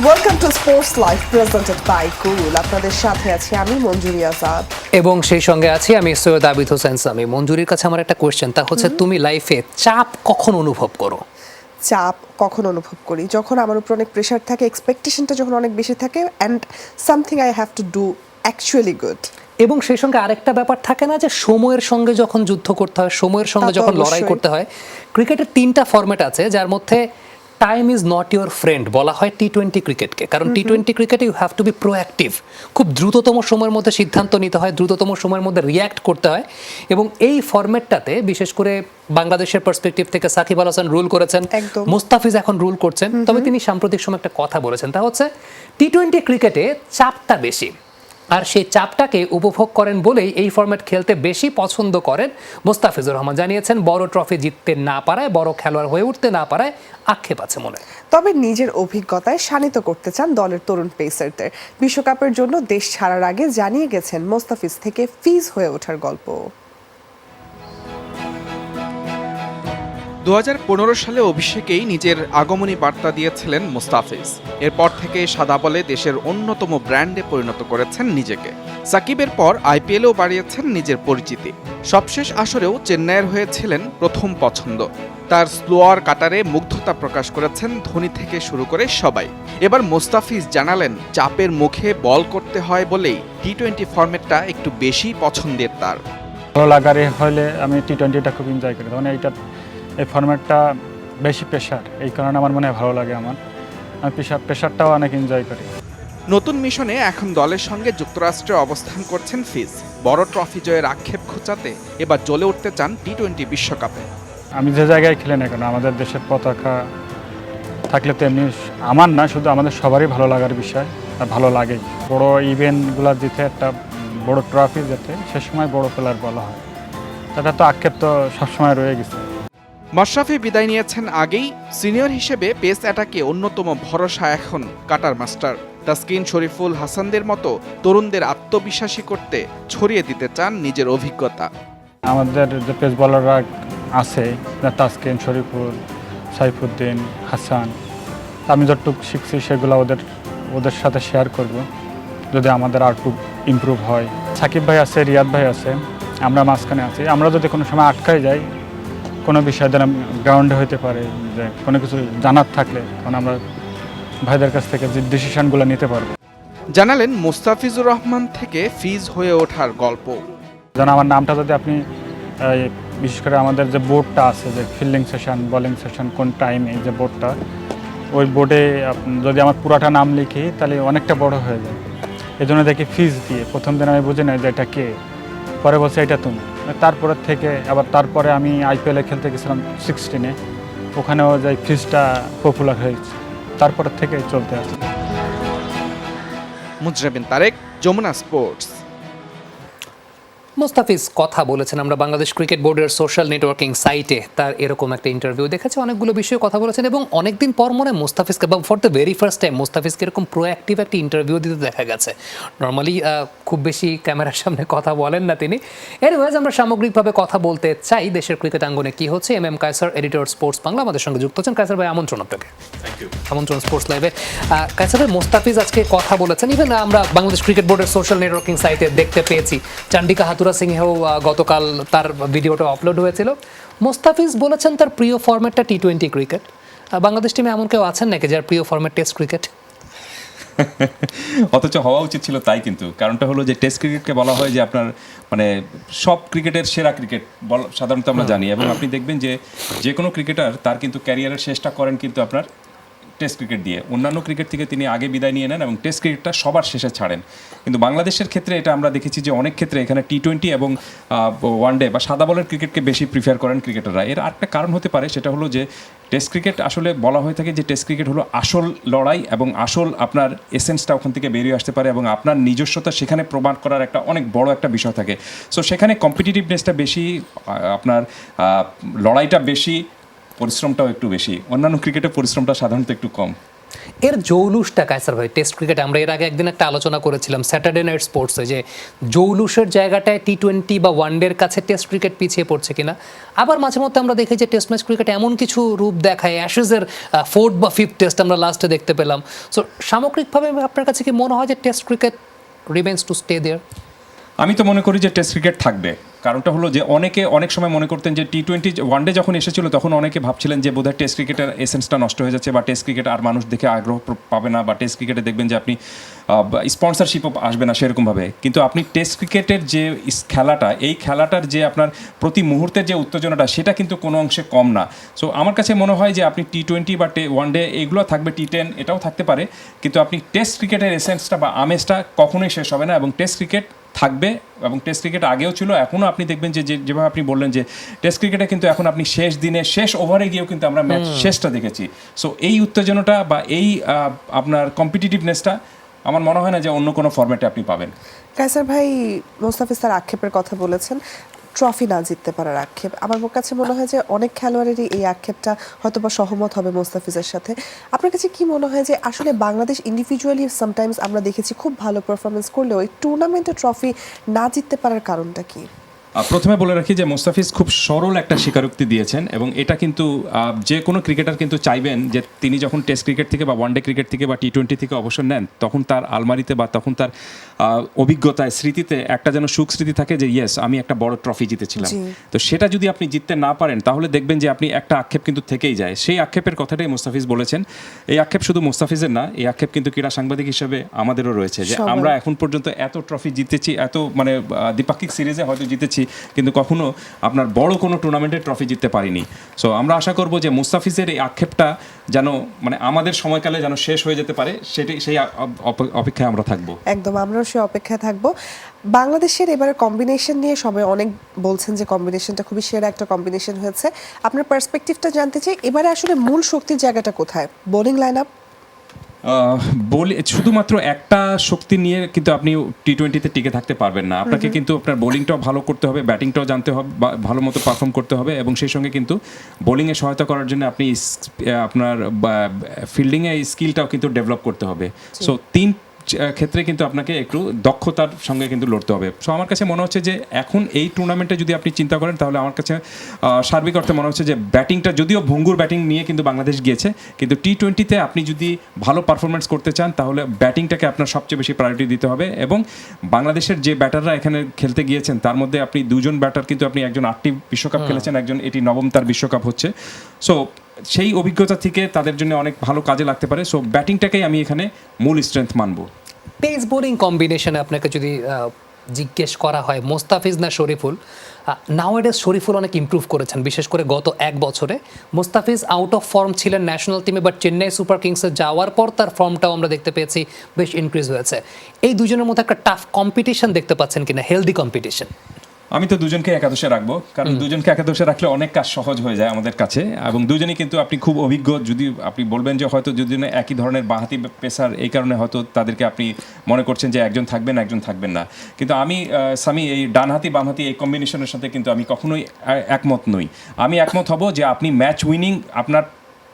Welcome to sports live presented by cool. আপনাদের সাথে আছি আমি মঞ্জুরি আজাদ এবং সেই সঙ্গে আছি আমি সৈয়দ আবিদ হোসেন সামি। মঞ্জুরির কাছে আমার একটা কোয়েশ্চেন, তা হচ্ছে তুমি লাইফে চাপ কখন অনুভব করো? চাপ কখন অনুভব করি? যখন আমার উপর অনেক প্রেশার থাকে, এক্সপেকটেশনটা যখন অনেক বেশি থাকে, and something I have to do actually good. এবং সেই সঙ্গে আরেকটা ব্যাপার থাকে না যে সময়ের সঙ্গে যখন যুদ্ধ করতে হয়, সময়ের সঙ্গে তা তো যখন লড়াই অবশ্যই। করতে হয়। ক্রিকেটের 3টা ফরম্যাট আছে যার মধ্যে time is not your friend বলা হয় টি-20 ক্রিকেটকে। কারণ টি-20 ক্রিকেটে you have to be proactive, খুব দ্রুততম সময়ের মধ্যে সিদ্ধান্ত নিতে হয়, দ্রুততম সময়ের মধ্যে রিয়্যাক্ট করতে হয়। এবং এই ফরম্যাটটাতে বিশেষ করে বাংলাদেশের পার্সপেক্টিভ থেকে সাকিব আল হাসান রুল করেছেন, একদম। মুস্তাফিজ এখন রুল করছেন। তবে তিনি সাম্প্রতিক সময় একটা কথা বলেছেন, তা হচ্ছে টি-20 ক্রিকেটে চাপটা বেশি, আর সেই চাপটাকে উপভোগ করেন বলেই এই ফরম্যাট খেলতে বেশি পছন্দ করেন মুস্তাফিজুর রহমান। জানিয়েছেন বড় ট্রফি জিততে না পারায়, বড় খেলোয়াড় হয়ে উঠতে না পারায় আক্ষেপ আছে মনে। তবে নিজের অভিজ্ঞতায় শানিত করতে চান দলের তরুণ পেসারদের। বিশ্বকাপের জন্য দেশ ছাড়ার আগে জানিয়ে গেছেন মোস্তাফিজ থেকে ফিজ হয়ে ওঠার গল্প। 2015 সালে অভিষেকেই নিজের আগমনী বার্তা দিয়েছিলেন মুস্তাফিজ। এরপর থেকে সাদা বলে দেশের অন্যতম ব্র্যান্ডে পরিণত করেছেন নিজেকে। সাকিবের পর আইপিএলেও বাড়িয়েছেন নিজের পরিচিতি। সবশেষ আসরেও চেন্নাইয়ের হয়েছিলেন প্রথম পছন্দ। তার স্লোয়ার কাটারে মুগ্ধতা প্রকাশ করেছেন ধোনি থেকে শুরু করে সবাই। এবার মুস্তাফিজ জানালেন চাপের মুখে বল করতে হয় বলেই টি-20 ফরম্যাটটা একটু বেশি পছন্দের তার। ভালো লাগার হলে আমি টি-20টা খুব এনজয় করি, মানে এই ফরম্যাটটা বেশি প্রেশার, এই কারণে আমার মনে হয় ভালো লাগে। আমি প্রেশারটাও অনেক এনজয় করি। নতুন মিশনে এখন দলের সঙ্গে যুক্তরাষ্ট্রে অবস্থান করছেন ফিজ। বড় ট্রফি জয়ের আক্ষেপ ঘোচাতে এবার জ্বলে উঠতে চান টি-20 বিশ্বকাপে। আমি যে জায়গায় খেলে না কেন, আমাদের দেশের পতাকা থাকলে তো এমনি আমার না, শুধু আমাদের সবারই ভালো লাগার বিষয়, আর ভালো লাগেই। বড় ইভেন্টগুলো জিতে একটা বড় ট্রফি যেতে সে সময় বড় প্লেয়ার বলা হয়, সেটা তো আক্ষেপ তো সবসময় রয়ে গেছে। মাশরাফি বিদায় নিয়েছেন আগেই। সিনিয়র হিসেবে পেস অ্যাটাকে অন্যতম ভরসা এখন কাটার মাস্টার। তাসকিন, শরীফুল হাসানদের মতো তরুণদের আত্মবিশ্বাসী করতে ছড়িয়ে দিতে চান নিজের অভিজ্ঞতা। আমাদের যে পেস বলাররা আছে, তাসকিন, শরীফুল, সাইফুদ্দিন, হাসান, আমি যতটুকু শিখছি সেগুলো ওদের সাথে শেয়ার করব, যদি আমাদের আর একটু ইমপ্রুভ হয়। সাকিব ভাই আছে, রিয়াদ ভাই আছে, আমরা মাঝখানে আছি। আমরা যদি কোনো সময় আটকাই যাই কোনো বিষয় দ্বারা, গ্রাউন্ডে হইতে পারে যে কোনো কিছু জানার থাকলে, কারণ আমরা ভাইদের কাছ থেকে যে ডিসিশনগুলো নিতে পারবো। জানালেন মুস্তাফিজুর রহমান থেকে ফিজ হয়ে ওঠার গল্প। যেন আমার নামটা যদি আপনি বিশেষ করে আমাদের যে বোর্ডটা আছে, যে ফিল্ডিং সেশন, বোলিং সেশন, কোন টাইমে যে বোর্ডটা, ওই বোর্ডে যদি আমার পুরাটা নাম লিখি তাহলে অনেকটা বড় হয়ে যায়। এই জন্য দেখি ফিজ দিয়ে, প্রথম দিন আমি বুঝি না যে এটা কে, পরে বলছে এটা তুমি। তারপরে থেকে তারপরে আমি আইপিএলে খেলতে গেছিলাম 16-এ, ওখানেও যে ফিজটা পপুলার হয়েছে, তারপর থেকে চলতে আছে। মুজরাবিন তারেক, যমুনা স্পোর্টস। মুস্তাফিজ কথা বলেছেন, আমরা বাংলাদেশ ক্রিকেট বোর্ডের সোশ্যাল নেটওয়ার্কিং সাইটে তার এরকম একটা ইন্টারভিউ দেখেছি, অনেকগুলো বিষয়ে কথা বলেছেন। এবং অনেকদিন পর মনে মুস্তাফিজকে, বা for the very first time মুস্তাফিজকে এরকম প্রোঅ্যাক্টিভ একটা ইন্টারভিউ দিতে দেখা গেছে। নর্মালি খুব বেশি ক্যামেরার সামনে কথা বলেন না তিনি। এনিওয়েজ, আমরা সামগ্রিকভাবে কথা বলতে চাই দেশের ক্রিকেট আঙ্গনে কি হচ্ছে। M Kaiser, editor sports Bangla, আমাদের সঙ্গে যুক্ত হচ্ছেন। কায়সার ভাই, আমন্ত্রণ আপনাকে। আমন্ত্রণ স্পোর্টস লাইভে। কায়সার ভাই, মুস্তাফিজ আজকে কথা বলেছেন, ইভেন আমরা বাংলাদেশ ক্রিকেট বোর্ডের সোশ্যাল নেটওয়ার্কিং সাইটে দেখতে পেয়েছি। চান্ডিকা হাতুরা সিংহেও গতকাল তার ভিডিওটা আপলোড হয়েছিল। মুস্তাফিজ বলেছেন তার প্রিয় ফরম্যাটটা টি-20 ক্রিকেট। বাংলাদেশ টিমে এমন কেউ আছেন নাকি যার প্রিয় ফরম্যাট টেস্ট ক্রিকেট? অথচ হওয়া উচিত ছিল তাই, কিন্তু কারণটা হলো যে টেস্ট ক্রিকেটকে বলা হয় যে আপনার মানে সব ক্রিকেটের সেরা ক্রিকেট সাধারণত আমরা জানি। এবং আপনি দেখবেন যে কোনো ক্রিকেটার তার কিন্তু ক্যারিয়ারের শেষটা করেন কিন্তু আপনার টেস্ট ক্রিকেট দিয়ে। অন্যান্য ক্রিকেট থেকে তিনি আগে বিদায় নিয়ে নেন এবং টেস্ট ক্রিকেটটা সবার শেষে ছাড়েন। কিন্তু বাংলাদেশের ক্ষেত্রে এটা আমরা দেখেছি যে অনেক ক্ষেত্রে এখানে টি-20 এবং ওয়ানডে বা সাদা বলের ক্রিকেটকে বেশি প্রিফার করেন ক্রিকেটাররা। এর আরেকটা কারণ হতে পারে, সেটা হলো যে টেস্ট ক্রিকেট আসলে বলা হয়ে থাকে যে টেস্ট ক্রিকেট হলো আসল লড়াই, এবং আসল আপনার এসেন্সটা ওখান থেকে বেরিয়ে আসতে পারে এবং আপনার নিজস্বতা সেখানে প্রমাণ করার একটা অনেক বড় একটা বিষয় থাকে। সো সেখানে কম্পিটিটিভনেসটা বেশি, আপনার লড়াইটা বেশি, পরিশ্রমটাও একটু বেশি। অন্যান্য ক্রিকেটে পরিশ্রমটা সাধারণত একটু কম। এর জৌলুসটা কায়সার ভাই টেস্ট ক্রিকেট আমরা এর আগে একদিন একটা আলোচনা করেছিলাম স্যাটারডে নাইট স্পোর্টসে যে জৌলুসের জায়গাটায় টি-20 বা ওয়ানডের কাছে টেস্ট ক্রিকেট পিছিয়ে পড়ছে কিনা। আবার মাঝে মধ্যে আমরা দেখি যে টেস্ট ম্যাচ ক্রিকেট এমন কিছু রূপ দেখায়, অ্যাশেজের 4th বা 5th টেস্ট আমরা লাস্টে দেখতে পেলাম। সো সামগ্রিকভাবে আপনার কাছে কি মনে হয় যে test cricket remains to stay there? আমি তো মনে করি যে টেস্ট ক্রিকেট থাকবে। কারণটা হলো যে অনেকে অনেক সময় মনে করতেন যে টি-20 ওয়ানডে যখন এসেছিল তখন অনেকে ভাবছিলেন যে বোধহয় টেস্ট ক্রিকেটের এসেন্সটা নষ্ট হয়ে যাচ্ছে বা টেস্ট ক্রিকেট আর মানুষ দেখে আগ্রহ পাবে না, বা টেস্ট ক্রিকেটে দেখবেন যে আপনি স্পন্সরশিপও আসবে না সেরকমভাবে। কিন্তু আপনি টেস্ট ক্রিকেটের যে খেলাটা, এই খেলাটার যে আপনার প্রতি মুহূর্তের যে উত্তেজনাটা, সেটা কিন্তু কোনো অংশে কম না। সো আমার কাছে মনে হয় যে আপনি টি-20 বা ওয়ানডে এগুলো থাকবে, টি10 এটাও থাকতে পারে, কিন্তু আপনি টেস্ট ক্রিকেটের এসেন্সটা বা আমেজটা কখনোই শেষ হবে না, এবং টেস্ট ক্রিকেট থাকবে। এবং টেস্ট ক্রিকেট আগেও ছিল, এখনও আপনি দেখবেন যে যেভাবে আপনি বললেন যে টেস্ট ক্রিকেটে কিন্তু এখন আপনি শেষ দিনে শেষ ওভারে গিয়েও কিন্তু আমরা ম্যাচ শেষটা দেখেছি। সো এই উত্তেজনাটা বা এই আপনার কম্পিটিটিভনেসটা আমার মনে হয় না যে অন্য কোনো ফরম্যাটে আপনি পাবেন। কায়সার ভাই মোস্তাফিজ তার আক্ষেপের কথা বলেছেন, ট্রফি না জিততে পারার আক্ষেপ। আমার কাছে মনে হয় যে অনেক খেলোয়াড়েরই এই আক্ষেপটা হয়তো বা সহমত হবে মোস্তাফিজের সাথে। আপনার কাছে কি মনে হয় যে আসলে বাংলাদেশ ইন্ডিভিজুয়ালি সামটাইমস আমরা দেখেছি খুব ভালো পারফরমেন্স করলেও এই টুর্নামেন্টে ট্রফি না জিততে পারার কারণটা কি? প্রথমে বলে রাখি যে মোস্তাফিজ খুব সরল একটা স্বীকারোক্তি দিয়েছেন, এবং এটা কিন্তু যে কোনো ক্রিকেটার কিন্তু চাইবেন যে তিনি যখন টেস্ট ক্রিকেট থেকে বা ওয়ানডে ক্রিকেট থেকে বা টি-20 থেকে অবসর নেন, তখন তার আলমারিতে বা তখন তার অভিজ্ঞতায়, স্মৃতিতে একটা যেন সুখ স্মৃতি থাকে যে ইয়েস আমি একটা বড় ট্রফি জিতেছিলাম। তো সেটা যদি আপনি জিততে না পারেন তাহলে দেখবেন যে আপনি একটা আক্ষেপ কিন্তু থেকেই যায়। সেই আক্ষেপের কথাটাই মোস্তাফিজ বলেছেন। এই আক্ষেপ শুধু মোস্তাফিজের না, এই আক্ষেপ কিন্তু ক্রীড়া সাংবাদিক হিসেবে আমাদেরও রয়েছে যে আমরা এখন পর্যন্ত এত ট্রফি জিতেছি, এত মানে দ্বিপাক্ষিক সিরিজে হয়তো জিতেছি, কিন্তু কখনো আপনার বড় কোনো টুর্নামেন্টের ট্রফি জিততে পারিনি। সো আমরা আশা করব যে মুস্তাফিজের এই আক্ষেপটা যেন মানে আমাদের সময়কালে যেন শেষ হয়ে যেতে পারে, সেই অপেক্ষায় আমরা থাকবো। একদম, আমরাও সেই অপেক্ষায় থাকবো। বাংলাদেশের এবারে কম্বিনেশন নিয়ে সবাই অনেক বলছেন যে কম্বিনেশনটা খুবই সেরা একটা কম্বিনেশন হয়েছে। আপনার পার্সপেক্টিভটা জানতে চাই, এবারে আসলে মূল শক্তির জায়গাটা কোথায়? বোলিং লাইন আপ শুধুমাত্র একটা শক্তি নিয়ে কিন্তু আপনি টি-20-তে টিকে থাকতে পারবেন না। আপনাকে কিন্তু আপনার বোলিংটাও ভালো করতে হবে, ব্যাটিংটাও জানতে হবে, ভালো মতো পারফর্ম করতে হবে, এবং সেই সঙ্গে কিন্তু বোলিংয়ে সহায়তা করার জন্য আপনি আপনার ফিল্ডিংয়ে স্কিলটাও কিন্তু ডেভেলপ করতে হবে। সো তিন ক্ষেত্রে কিন্তু আপনাকে একটু দক্ষতার সঙ্গে কিন্তু লড়তে হবে। সো আমার কাছে মনে হচ্ছে যে এখন এই টুর্নামেন্টে যদি আপনি চিন্তা করেন তাহলে আমার কাছে সার্বিক অর্থে মনে হচ্ছে যে ব্যাটিংটা যদিও ভঙ্গুর ব্যাটিং নিয়ে কিন্তু বাংলাদেশ গিয়েছে, কিন্তু টি-20-তে আপনি যদি ভালো পারফরমেন্স করতে চান তাহলে ব্যাটিংটাকে আপনার সবচেয়ে বেশি প্রায়োরিটি দিতে হবে। এবং বাংলাদেশের যে ব্যাটাররা এখানে খেলতে গিয়েছেন তার মধ্যে আপনি দুজন ব্যাটার কিন্তু আপনি একজন 8টি বিশ্বকাপ খেলেছেন, একজন এটি 9ম তার বিশ্বকাপ হচ্ছে। সো সেই অভিজ্ঞতা থেকে তাদের জন্য অনেক ভালো কাজে লাগতে পারে। সো ব্যাটিংটাকেই আমি এখানে মূল স্ট্রেংথ মানব। পেস বোলিং কম্বিনেশনে আপনাকে যদি জিজ্ঞেস করা হয় মোস্তাফিজ না শরীফুল, নাওয়াডেজ শরীফুল অনেক ইমপ্রুভ করেছেন, বিশেষ করে গত 1 বছরে। মোস্তাফিজ আউট অফ ফর্ম ছিলেন ন্যাশনাল টিমে, বাট চেন্নাই সুপার কিংসে যাওয়ার পর তার ফর্মটাও আমরা দেখতে পেয়েছি বেশ ইনক্রিজ হয়েছে। এই দুজনের মধ্যে একটা টাফ কম্পিটিশন দেখতে পাচ্ছেন কিনা, হেলদি কম্পিটিশন? আমি তো দুজনকে একাদশে রাখবো, কারণ দুজনকে একাদশে রাখলে অনেক কাজ সহজ হয়ে যায় আমাদের কাছে, এবং দুজনেই কিন্তু আপনি খুব অভিজ্ঞ। যদি আপনি বলবেন যে হয়তো দুজনে একই ধরনের বাঁহাতি পেসার, এই কারণে হয়তো তাদেরকে আপনি মনে করছেন যে একজন থাকবেন একজন থাকবেন না, কিন্তু আমি সামি এই ডানহাতি বামহাতি এই কম্বিনেশনের সাথে কিন্তু আমি কখনোই একমত নই। আমি একমত হব যে আপনি ম্যাচ উইনিং আপনার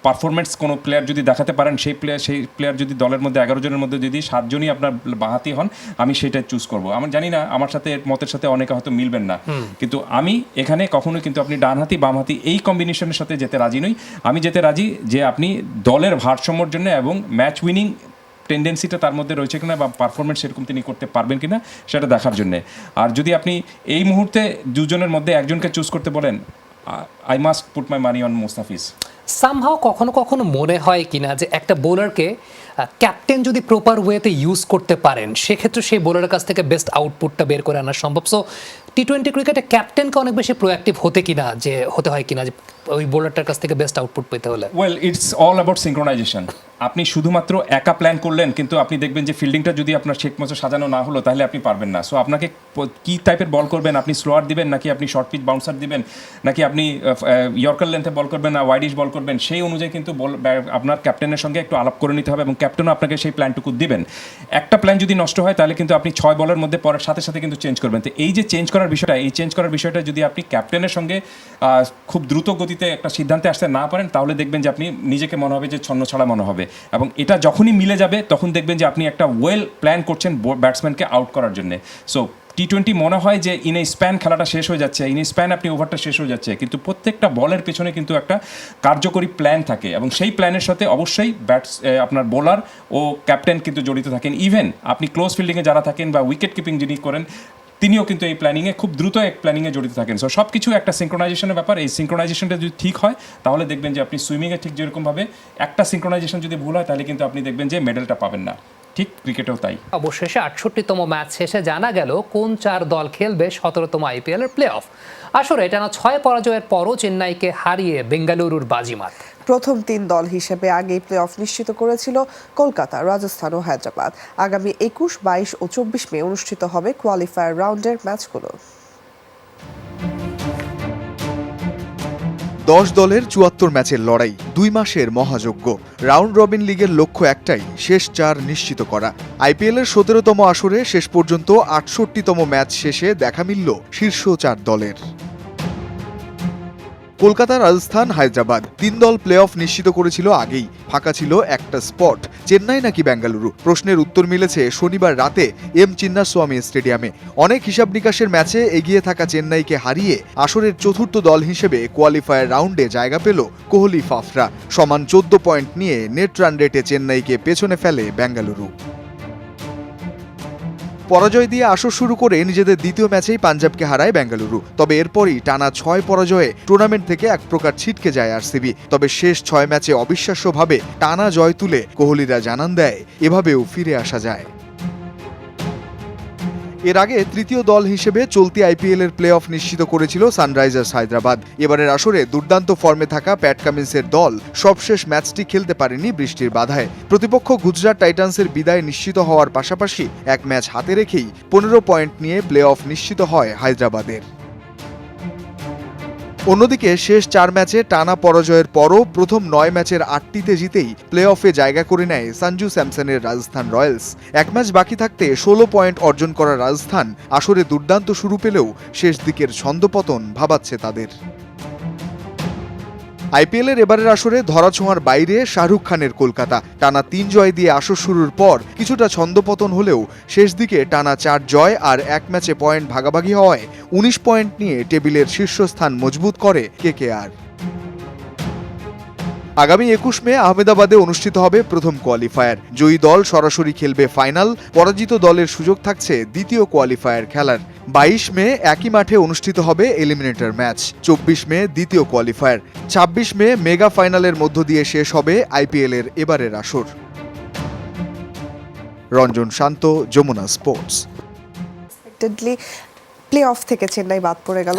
পারফরমেন্স কোনো প্লেয়ার যদি দেখাতে পারেন, সেই প্লেয়ার যদি দলের মধ্যে 11 জনের মধ্যে যদি 7 জনই আপনার বাঁহাতি হন, আমি সেটাই চুজ করব। আমি জানি না আমার সাথে মতের সাথে অনেকে হয়তো মিলবেন না, কিন্তু আমি এখানে কখনোই কিন্তু আপনি ডানহাতি বামহাতি এই কম্বিনেশনের সাথে যেতে রাজি নই। আমি যেতে রাজি যে আপনি দলের ভারসাম্যর জন্য এবং ম্যাচ উইনিং টেন্ডেন্সিটা তার মধ্যে রয়েছে কিনা বা পারফরমেন্স সেরকম তিনি করতে পারবেন কিনা সেটা দেখার জন্যে। আর যদি আপনি এই মুহূর্তে দুজনের মধ্যে একজনকে চুজ করতে বলেন, I must put my money on Mustafiz. Somehow কখনো কখনো মনে হয় কিনা যে একটা বোলারকে ক্যাপ্টেন যদি প্রপার ওয়েতে ইউজ করতে পারেন, সেক্ষেত্রে সেই বোলারের কাছ থেকে বেস্ট আউটপুটটা বের করে আনা সম্ভব। সো টি-20 ক্রিকেটে ক্যাপ্টেনকে অনেক বেশি প্রোঅ্যাক্টিভ হতে হয় কিনা যে ওই বোলারটার কাছ থেকে বেস্ট আউটপুট পেতে হলে? Well, it's all about synchronisation. আপনি শুধুমাত্র একা প্ল্যান করলেন, কিন্তু আপনি দেখবেন যে ফিল্ডিংটা যদি আপনার ঠিক মতো সাজানো না হলো তাহলে আপনি পারবেন না। সো আপনাকে কী টাইপের বল করবেন, আপনি স্লোয়ার দিবেন নাকি আপনি শর্ট পিচ বাউন্সার দিবেন, নাকি আপনি ইয়র্কার লেন্থে বল করবেন না ওয়াইডিশ বল করবেন, সেই অনুযায়ী কিন্তু আপনার ক্যাপ্টেনের সঙ্গে একটু আলাপ করে নিতে হবে, এবং ক্যাপ্টেনও আপনাকে সেই প্ল্যানটুকু দিবেন। একটা প্ল্যান যদি নষ্ট হয় তাহলে কিন্তু আপনি 6 বলের মধ্যে পরের সাথে সাথে কিন্তু চেঞ্জ করবেন। তো এই যে চেঞ্জ করার করার বিষয়টা, এই চেঞ্জ করার বিষয়টা যদি আপনি ক্যাপ্টেনের সঙ্গে খুব দ্রুত গতিতে একটা সিদ্ধান্তে আসতে না পারেন, তাহলে দেখবেন যে আপনি নিজেকে মনে হবে যে ছন্ন ছাড়া মনে হবে, এবং এটা যখনই মিলে যাবে তখন দেখবেন যে আপনি একটা ওয়েল প্ল্যান করছেন ব্যাটসম্যানকে আউট করার জন্য। সো টি-20 মনে হয় যে ইন এ স্প্যান খেলাটা শেষ হয়ে যাচ্ছে, ইন এ স্প্যান আপনি ওভারটা শেষ হয়ে যাচ্ছে, কিন্তু প্রত্যেকটা বলের পেছনে কিন্তু একটা কার্যকরী প্ল্যান থাকে, এবং সেই প্ল্যানের সাথে অবশ্যই আপনার বোলার ও ক্যাপ্টেন কিন্তু জড়িত থাকেন। ইভেন আপনি ক্লোজ ফিল্ডিংয়ে যারা থাকেন বা উইকেট কিপিং যিনি করেন, তিনিও কিন্তু এই প্ল্যানিংয়ে খুব দ্রুত এক প্ল্যানিংয়ে জড়িত থাকেন। সো সব কিছু একটা সিঙ্ক্রোনাইজেশনের ব্যাপার। এই সিঙ্ক্রোনাইজেশনটা যদি ঠিক হয় তাহলে দেখবেন যে আপনি সুইমিংয়ে ঠিক যেরকমভাবে একটা সিঙ্ক্রোনাইজেশন যদি ভুল হয় তাহলে কিন্তু আপনি দেখবেন যে মেডেলটা পাবেন না। ঠিক ক্রিকেটেও তাই। অবশেষে 68তম ম্যাচ শেষে জানা গেল কোন 4 দল খেলবে 17তম আইপিএল এর প্লে অফ। আসলে টানা 6 পরাজয়ের পরও চেন্নাইকে হারিয়ে বেঙ্গালুরুর বাজিমাত। প্রথম 3 দল হিসেবে আগেই প্লে অফ নিশ্চিত করেছিল কলকাতা, রাজস্থান ও হায়দ্রাবাদ। আগামী 21, 22 ও 24 মে অনুষ্ঠিত হবে কোয়ালিফায়ার রাউন্ডের ম্যাচগুলো। 10 দলের 74 ম্যাচের লড়াই, 2 মাসের মহাযজ্ঞ। রাউন্ড রবিন লিগের লক্ষ্য একটাই, শেষ 4 নিশ্চিত করা। আইপিএলের 17তম আসরে শেষ পর্যন্ত 68তম ম্যাচ শেষে দেখা মিলল শীর্ষ 4 দলের। কলকাতা, রাজস্থান, হায়দ্রাবাদ 3 দল প্লে অফ নিশ্চিত করেছিল আগেই। ফাঁকা ছিল একটা স্পট, চেন্নাই নাকি বেঙ্গালুরু। প্রশ্নের উত্তর মিলেছে শনিবার রাতে এম চিন্নাস্বামী স্টেডিয়ামে। অনেক হিসাব নিকাশের ম্যাচে এগিয়ে থাকা চেন্নাইকে হারিয়ে আসরের চতুর্থ দল হিসেবে কোয়ালিফায়ার রাউন্ডে জায়গা পেল কোহলি ফাফরা। সমান 14 পয়েন্ট নিয়ে নেট রান রেটে চেন্নাইকে পেছনে ফেলে বেঙ্গালুরু। পরাজয় দিয়ে আসর শুরু করে নিজেদের দ্বিতীয় ম্যাচেই পাঞ্জাবকে হারায় বেঙ্গালুরু। তবে এরপরই টানা 6 পরাজয়ে টুর্নামেন্ট থেকে এক প্রকার ছিটকে যায় আরসিবি। তবে শেষ 6 ম্যাচে অবিশ্বাস্যভাবে টানা জয় তুলে কোহলিরা জানান দেয় এভাবেও ফিরে আসা যায়। এর আগে তৃতীয় দল হিসেবে চলতি আইপিএলের প্লে অফ নিশ্চিত করেছিল সানরাইজার্স হায়দ্রাবাদ। এবারের আসরে দুর্দান্ত ফর্মে থাকা প্যাট কামিন্সের দল সবশেষ ম্যাচটি খেলতে পারেনি বৃষ্টির বাধায়। প্রতিপক্ষ গুজরাট টাইটান্সের বিদায় নিশ্চিত হওয়ার পাশাপাশি এক ম্যাচ হাতে রেখেই 15 পয়েন্ট নিয়ে প্লে অফ নিশ্চিত হয় হায়দ্রাবাদের। অন্যদিকে শেষ 4 ম্যাচে টানা পরাজয়ের পরও প্রথম 9 ম্যাচের 8টিতে জিতেই প্লে অফে জায়গা করে নেয় সঞ্জু স্যামসনের রাজস্থান রয়্যালস। এক ম্যাচ বাকি থাকতে 16 পয়েন্ট অর্জন করা রাজস্থান আসরে দুর্দান্ত শুরু পেলেও শেষ দিকের ছন্দপতন ভাবাচ্ছে তাদের। আইপিএলের এবারের আসরে ধরাছোঁয়ার বাইরে শাহরুখ খানের কলকাতা। টানা 3 জয় দিয়ে আসর শুরুর পর কিছুটা ছন্দপতন হলেও শেষ দিকে টানা 4 জয় আর এক ম্যাচে পয়েন্ট ভাগাভাগি হওয়ায় 19 পয়েন্ট নিয়ে টেবিলের শীর্ষস্থান মজবুত করে কেকেআর। আগামী 21 মে আহমেদাবাদে অনুষ্ঠিত হবে প্রথম কোয়ালিফায়ার। জয়ী দল সরাসরি খেলবে ফাইনাল, পরাজিত দলের সুযোগ থাকছে দ্বিতীয় কোয়ালিফায়ার খেলার। 22 মে একই মাঠে অনুষ্ঠিত হবে এলিমিনেটর ম্যাচ। 24 মে দ্বিতীয় কোয়ালিফায়ার। 26 মে মেগা ফাইনালের মধ্য দিয়ে শেষ হবে আইপিএলের এবারের আসর। রঞ্জন শান্ত, যমুনা স্পোর্টস। প্লে অফ থেকে চেন্নাই বাদ পড়ে গেল।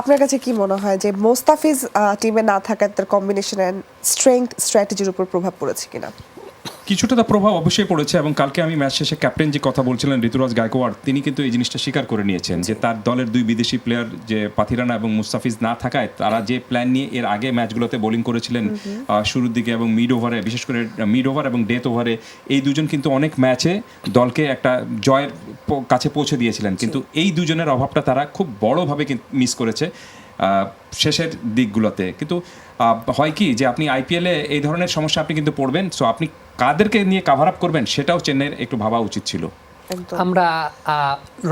আপনার কাছে কি মনে হয় যে মোস্তাফিজ টিমে না থাকার তার কম্বিনেশন অ্যান্ড স্ট্রেংথ স্ট্র্যাটেজির উপর প্রভাব পড়েছে কিনা? কিছুটা তার প্রভাব অবশ্যই পড়েছে, এবং কালকে আমি ম্যাচ শেষে ক্যাপ্টেন যে কথা বলছিলেন ঋতুরাজ গায়কোয়াড়, তিনি কিন্তু এই জিনিসটা স্বীকার করে নিয়েছেন যে তার দলের 2 বিদেশি প্লেয়ার যে পাথিরানা এবং মুস্তাফিজ না থাকায় তারা যে প্ল্যান নিয়ে এর আগে ম্যাচগুলোতে বোলিং করেছিলেন শুরুর দিকে এবং মিড ওভারে, বিশেষ করে মিড ওভার এবং ডেথ ওভারে, এই দুজন কিন্তু অনেক ম্যাচে দলকে একটা জয়ের কাছে পৌঁছে দিয়েছিলেন। কিন্তু এই দুজনের অভাবটা তারা খুব বড়োভাবে মিস করেছে শেষের দিকগুলোতে। কিন্তু হয় কি যে আপনি আইপিএলে এই ধরনের সমস্যা আপনি কিন্তু পড়বেন, সো আপনি কাদেরকে নিয়ে কাভার আপ করবেন সেটাও চেন্নাইয়ের একটু ভাবা উচিত ছিল। আমরা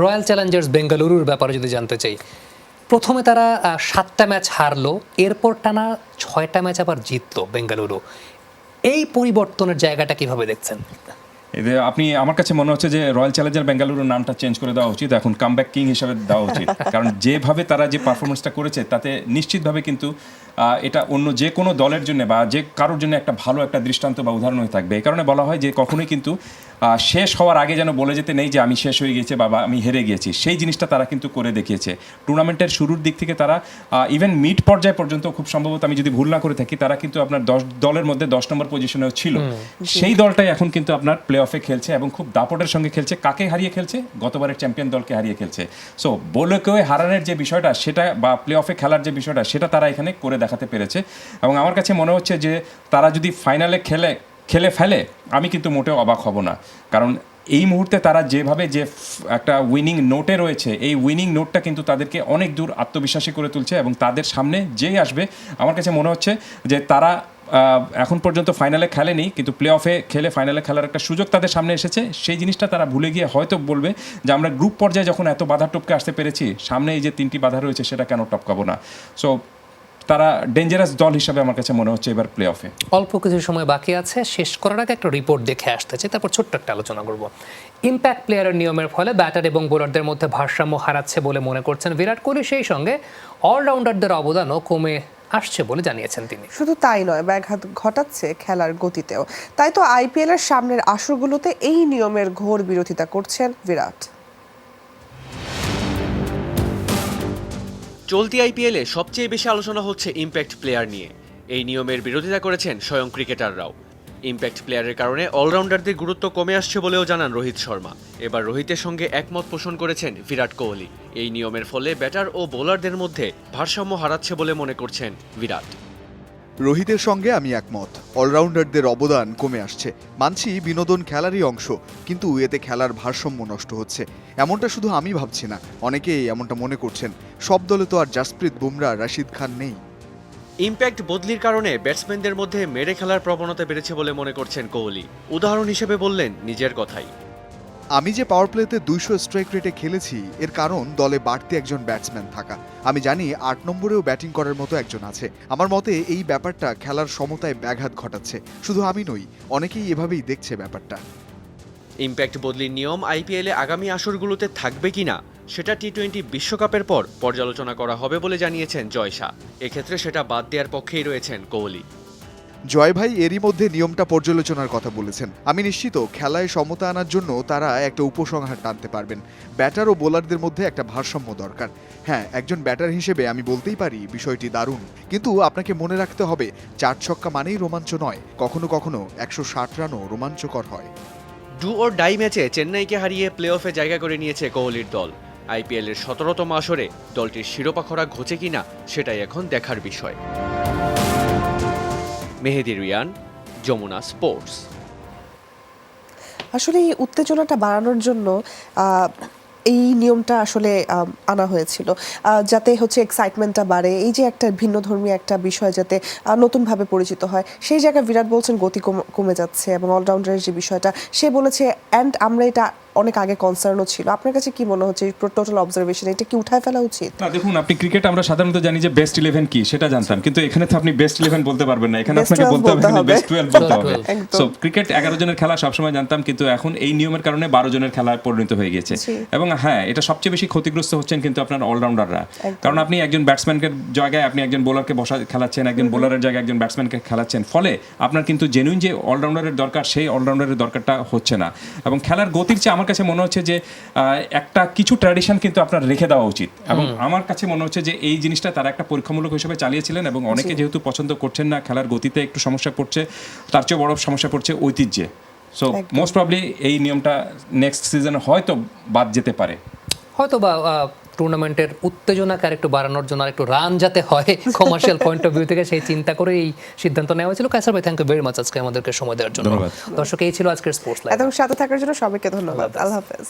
রয়্যাল চ্যালেঞ্জার্স বেঙ্গালুরুর ব্যাপারে যদি জানতে চাই, প্রথমে তারা 7টা ম্যাচ হারলো, এরপর টানা 6টা ম্যাচ আবার জিতলো বেঙ্গালুরু। এই পরিবর্তনের জায়গাটা কিভাবে দেখছেন? আপনি, আমার কাছে মনে হচ্ছে যে রয়্যাল চ্যালেঞ্জার বেঙ্গালুরুর নামটা চেঞ্জ করে দেওয়া উচিত, এখন কামব্যাক কিং হিসেবে দেওয়া উচিত। কারণ যেভাবে তারা যে পারফরমেন্সটা করেছে তাতে নিশ্চিতভাবে কিন্তু এটা অন্য যে কোনো দলের জন্য বা যে কারোর জন্য একটা ভালো একটা দৃষ্টান্ত বা উদাহরণ হয়ে থাকবে। এই কারণে বলা হয় যে কখনোই কিন্তু শেষ হওয়ার আগে যেন বলে যেতে নেই যে আমি শেষ হয়ে গিয়েছে বা আমি হেরে গিয়েছি। সেই জিনিসটা তারা কিন্তু করে দেখিয়েছে। টুর্নামেন্টের শুরুর দিক থেকে তারা ইভেন মিড পর্যায় পর্যন্ত, খুব সম্ভবত আমি যদি ভুল না করে থাকি, তারা কিন্তু আপনার 10 দলের মধ্যে 10 নম্বর পজিশনেও ছিল। সেই দলটাই এখন কিন্তু আপনার প্লে অফে খেলছে এবং খুব দাপটের সঙ্গে খেলছে। কাকে হারিয়ে খেলছে? গতবারের চ্যাম্পিয়ন দলকে হারিয়ে খেলছে। সো বলকেও হারানোর যে বিষয়টা সেটা বা প্লে অফে খেলার যে বিষয়টা সেটা তারা এখানে করে দেখাতে পেরেছে। এবং আমার কাছে মনে হচ্ছে যে তারা যদি ফাইনালে খেলে ফেলে আমি কিন্তু মোটেও অবাক হব না। কারণ এই মুহূর্তে তারা যেভাবে যে একটা উইনিং নোটে রয়েছে, এই উইনিং নোটটা কিন্তু তাদেরকে অনেক দূর আত্মবিশ্বাসী করে তুলছে এবং তাদের সামনে যেই আসবে আমার কাছে মনে হচ্ছে যে তারা এখন পর্যন্ত ফাইনালে খেলেনি, কিন্তু প্লে অফে খেলে ফাইনালে খেলার একটা সুযোগ তাদের সামনে এসেছে। সেই জিনিসটা তারা ভুলে গিয়ে হয়তো বলবে যে আমরা গ্রুপ পর্যায়ে যখন এত বাধা টপকে আসতে পেরেছি, সামনে এই যে 3টি বাধা রয়েছে সেটা কেন টপকাবো না। সো তারা ডেঞ্জারাস দল হিসাবে আমার কাছে মনে হচ্ছে এবার প্লে অফে। অল্প কিছু সময় বাকি আছে, শেষ করার আগে একটা রিপোর্ট দেখে আসতেছে, তারপর ছোট্ট একটা আলোচনা করব। ইম্প্যাক্ট প্লেয়ারের নিয়মের ফলে ব্যাটার এবং বোলারদের মধ্যে ভারসাম্য হারাচ্ছে বলে মনে করছেন বিরাট কোহলি, সেই সঙ্গে অলরাউন্ডারদের অবদানও কমে আসছে বলে জানিয়েছেন তিনি। শুধু তাই নয়, ব্যাঘাত ঘটাচ্ছে খেলার গতিতেও। তাই তো আইপিএল এর সামনের আসরগুলোতে এই নিয়মের ঘোর বিরোধিতা করছেন বিরাট। চলতি আইপিএলে সবচেয়ে বেশি আলোচনা হচ্ছে ইম্প্যাক্ট প্লেয়ার নিয়ে। এই নিয়মের বিরোধিতা করেছেন স্বয়ং ক্রিকেটাররাও। ইম্প্যাক্ট প্লেয়ারের কারণে অলরাউন্ডারদের গুরুত্ব কমে আসছে বলেও জানান রোহিত শর্মা। এবার রোহিতের সঙ্গে একমত পোষণ করেছেন বিরাট কোহলি। এই নিয়মের ফলে ব্যাটার ও বোলারদের মধ্যে ভারসাম্য হারাচ্ছে বলে মনে করছেন বিরাট। রোহিতের সঙ্গে আমি একমত, অলরাউন্ডারদের অবদান কমে আসছে। মানছি বিনোদন খেলারই অংশ, কিন্তু এতে খেলার ভারসাম্য নষ্ট হচ্ছে। এমনটা শুধু আমি ভাবছি না, অনেকেই এমনটা মনে করছেন। সব দলে তো আর জাসপ্রীত বুমরা, রাশিদ খান নেই। ইম্প্যাক্ট বদলির কারণে ব্যাটসম্যানদের মধ্যে মেরে খেলার প্রবণতা বেড়েছে বলে মনে করছেন কোহলি। উদাহরণ হিসেবে বললেন নিজের কথাই। আমি যে পাওয়ার প্লেতে 200 স্ট্রাইক রেটে খেলেছি, এর কারণ দলে বাড়তি একজন ব্যাটসম্যান থাকা। আমি জানি 8 নম্বরেও ব্যাটিং করার মতো একজন আছে। আমার মতে এই ব্যাপারটা খেলার সমতায় ব্যাঘাত ঘটাচ্ছে। শুধু আমি নই, অনেকেই এভাবেই দেখছে ব্যাপারটা। ইম্প্যাক্ট বদলির নিয়ম আইপিএলে আগামী আসরগুলোতে থাকবে কিনা সেটা টি-20 বিশ্বকাপের পর পর্যালোচনা করা হবে বলে জানিয়েছেন জয় শাহ। এক্ষেত্রে সেটা বাদ দেওয়ার পক্ষেই রয়েছেন কোহলি। জয় ভাই এরই মধ্যে নিয়মটা পর্যালোচনার কথা বলেছেন। আমি নিশ্চিত খেলায় সমতা আনার জন্য তারা একটা উপসংহার টানতে পারবেন। ব্যাটার ও বোলারদের মধ্যে একটা ভারসাম্য দরকার। হ্যাঁ, একজন ব্যাটার হিসেবে আমি বলতেই পারি বিষয়টি দারুণ, কিন্তু আপনাকে মনে রাখতে হবে 4 ছক্কা মানেই রোমাঞ্চ নয়, কখনো কখনো 160 রানও রোমাঞ্চকর হয়। ডু অর ডাই ম্যাচে চেন্নাইকে হারিয়ে প্লে অফে জায়গা করে নিয়েছে কোহলির দল। আইপিএলের 17তম আসরে দলটির শিরোপা খরা ঘোচে কিনা সেটাই এখন দেখার বিষয়। মেহেদি রিয়ান, যমুনা স্পোর্টস। আসলে এই উত্তেজনাটা বাড়ানোর জন্য এই নিয়মটা আসলে আনা হয়েছিল, যাতে হচ্ছে এক্সাইটমেন্টটা বাড়ে, এই যে একটা ভিন্ন ধর্মী একটা বিষয় যাতে নতুনভাবে পরিচিত হয়। সেই জায়গায় বিরাট বলছেন গতি কমে যাচ্ছে, এবং অলরাউন্ডারের যে বিষয়টা সে বলেছে, অ্যান্ড আমরা এটা অনেক আগে কনসার্নও ছিল। আপনার কাছে কি মনে হচ্ছে টোটাল অবজারভেশন, এটা কি উঠায় ফেলা উচিত? না, দেখুন, আপনি ক্রিকেট আমরা সাধারণত জানি যে বেস্ট 11 কি সেটা জানতাম, কিন্তু এখানে তো আপনি বেস্ট 11 বলতে পারবেন না, এখানে Best আপনাকে 12 বলতে হবে বেস্ট 12 বলতে হবে। একদম। সো ক্রিকেট 11 জনের খেলা সবসময় জানতাম, কিন্তু এখন এই নিয়মের কারণে 12 জনের খেলায় পরিণত হয়ে গেছে। এবং হ্যাঁ, এটা সবচেয়ে বেশি ক্ষতিগ্রস্ত হচ্ছেন কিন্তু আপনার অলরাউন্ডাররা। কারণ আপনি একজন ব্যাটসম্যানকে জায়গায় আপনি একজন বোলারকে বসা খেলাচ্ছেন, একজন বোলারের জায়গায় একজন ব্যাটসম্যানকে খেলাচ্ছেন, ফলে আপনার কিন্তু জেনুইন যে অলরাউন্ডারের দরকার সেই অলরাউন্ডারের দরকারটা হচ্ছে না। এবং খেলার গতির চেয়ে আমার কাছে মনে হচ্ছে যে একটা কিছু ট্র্যাডিশন কিন্তু আপনার রেখে দেওয়া উচিত। এবং আমার কাছে মনে হচ্ছে যে এই জিনিসটা তারা একটা পরীক্ষামূলক হিসেবে চালিয়েছিলেন, এবং অনেকে যেহেতু পছন্দ করছেন না, খেলার গতিতে একটু সমস্যা পড়ছে, তার চেয়ে বড় সমস্যা পড়ছে ঐতিহ্যে। সো মোস্ট প্রবলি এই নিয়মটা নেক্সট সিজনে হয়তো বাদ যেতে পারে, হয়তো বা টুর্নামেন্টের উত্তেজনাকে আরেকটু বাড়ানোর জন্য আরেকটু রান যাতে হয় কমার্শিয়াল পয়েন্ট অফ ভিউ থেকে, সেই চিন্তা করে এই সিদ্ধান্ত নেওয়া হয়েছিল। কায়সার ভাই, থ্যাংক ইউ ভেরি মাচ আজকে আমাদেরকে সময় দেওয়ার জন্য। দর্শক, এই ছিল আজকের স্পোর্টস লাইভ। এবং সাথে থাকার জন্য সবাইকে ধন্যবাদ। আল্লাহ হাফেজ।